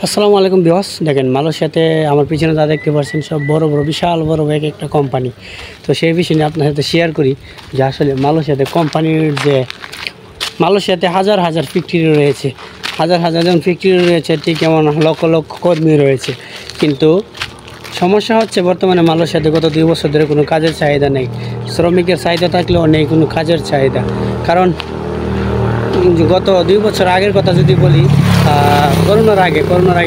আসসালামু আলাইকুম ভিউয়ার্স, দেখেন মালয়েশিয়াতে আমার পিছনে যা দেখতে পাচ্ছেন সব বড় বড় বিশাল বড় এক একটা কোম্পানি। তো সেই বিষয় নিয়ে আপনার সাথে শেয়ার করি যে আসলে মালয়েশিয়াতে কোম্পানির যে মালয়েশিয়াতে হাজার হাজার ফ্যাক্টরি রয়েছে, হাজার হাজার জন ফ্যাক্টরি রয়েছে, ঠিক এমন লক্ষ লক্ষ কর্মী রয়েছে। কিন্তু সমস্যা হচ্ছে বর্তমানে মালয়েশিয়াতে গত 2 বছর ধরে কোনো কাজের চাহিদা নেই। শ্রমিকের চাহিদা থাকলেও নেই কোনো কাজের চাহিদা। কারণ গত 2 বছর আগের কথা যদি বলি, করোনার আগে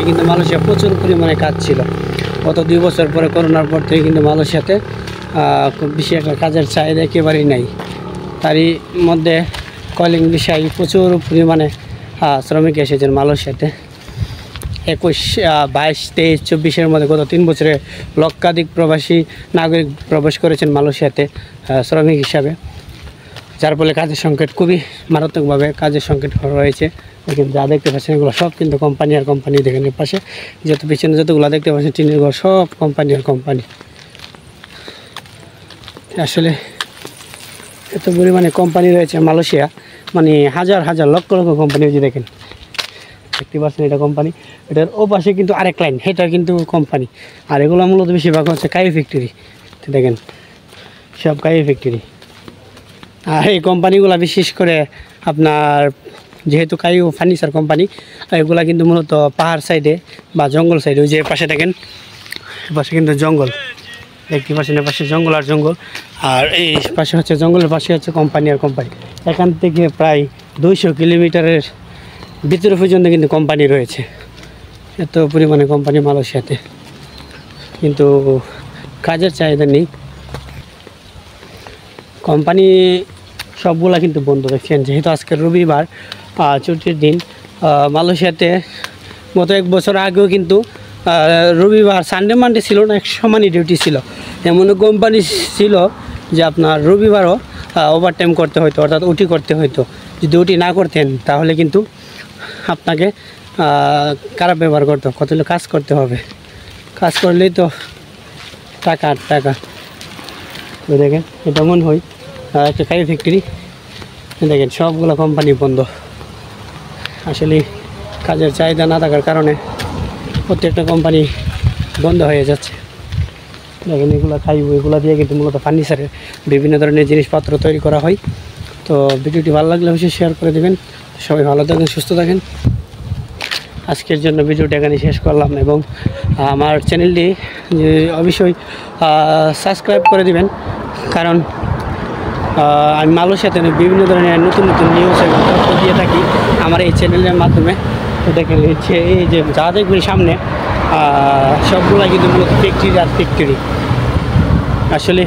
কিন্তু মালয়েশিয়া প্রচুর পরিমাণে কাজ ছিল। গত 2 বছর পরে করোনার পর থেকে কিন্তু মালয়েশিয়াতে খুব বেশি একটা কাজের চাহিদা একেবারেই নাই। তারই মধ্যে কলিং বিষয় প্রচুর পরিমাণে শ্রমিক এসেছেন মালয়েশিয়াতে। 21, 22, 23, 24-এর মধ্যে গত 3 বছরে লক্ষাধিক প্রবাসী নাগরিক প্রবেশ করেছেন মালয়েশিয়াতে শ্রমিক হিসাবে, যার ফলে কাজের সংকট খুবই মারাত্মকভাবে কাজের সংকট রয়েছে। কিন্তু যা দেখতে পাচ্ছেন এগুলো সব কিন্তু কোম্পানি আর কোম্পানি। দেখেন এর পাশে যত পিছনে যতগুলো দেখতে পাচ্ছেন টিনের ঘর, সব কোম্পানি আর কোম্পানি। আসলে এত পরিমাণে কোম্পানি রয়েছে মালয়েশিয়া, মানে হাজার হাজার লক্ষ লক্ষ কোম্পানি। যে দেখেন দেখতে পাচ্ছেন এটা কোম্পানি, এটার ও পাশে কিন্তু আরেক লাইন, এটা কিন্তু কোম্পানি। আর এগুলো মূলত বেশিরভাগ হচ্ছে কাই ফ্যাক্টরি। তো দেখেন সব কাই ফ্যাক্টরি। আর এই কোম্পানিগুলো বিশেষ করে আপনার যেহেতু কাইও ফার্নিচার কোম্পানি, এগুলা কিন্তু মূলত পাহাড় সাইডে বা জঙ্গল সাইডে। ওই যে পাশে দেখেন পাশে কিন্তু জঙ্গল দেখতে পাচ্ছেন, এর পাশে জঙ্গল আর জঙ্গল, আর এই পাশে হচ্ছে জঙ্গলের পাশে হচ্ছে কোম্পানি আর কোম্পানি। এখান থেকে প্রায় 200 কিলোমিটারের ভিতরে পর্যন্ত কিন্তু কোম্পানি রয়েছে। এত পরিমাণে কোম্পানি মালয়েশিয়াতে, কিন্তু কাজের চাহিদা নেই। কোম্পানি সবগুলা কিন্তু বন্ধ দেখছেন, যেহেতু আজকে রবিবার ছুটির দিন। মালয়েশিয়াতে গত 1 বছর আগেও কিন্তু রবিবার সানডে মানডে ছিল না, 1 সমানই ডিউটি ছিল। এমন কোম্পানি ছিল যে আপনার রবিবারও ওভারটাইম করতে হতো, অর্থাৎ ওটি করতে হতো। যদি ওটি না করতেন তাহলে কিন্তু আপনাকে খারাপ ব্যবহার করতো, কত কাজ করতে হবে, কাজ করলেই তো টাকা আর টাকা। তো দেখেন এটা মনে হয় একটা কাই ফ্যাক্টরি। দেখেন সবগুলো কোম্পানি বন্ধ। আসলে কাজের চাহিদা না থাকার কারণে প্রত্যেকটা কোম্পানি বন্ধ হয়ে যাচ্ছে। দেখেন এগুলো খাইব, এগুলো দিয়ে কিন্তু মূলত ফার্নিচারের বিভিন্ন ধরনের জিনিসপত্র তৈরি করা হয়। তো ভিডিওটি ভালো লাগলে অবশ্যই শেয়ার করে দেবেন। সবাই ভালো থাকেন, সুস্থ থাকেন। আজকের জন্য ভিডিওটা এখানে শেষ করলাম, এবং আমার চ্যানেলটি অবশ্যই সাবস্ক্রাইব করে দিবেন, কারণ আমি মালয়েশিয়াতে বিভিন্ন ধরনের নতুন নতুন নিউজ দিয়ে থাকি আমার এই চ্যানেলের মাধ্যমে। তো দেখেন এই যে যা দেখবেন সামনে সবগুলো কিন্তু মূলত ফ্যাক্টরি আর ফ্যাক্টরি। আসলে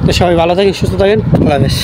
তো সবাই ভালো থাকেন, সুস্থ থাকেন, আল্লাহ হাফেজ।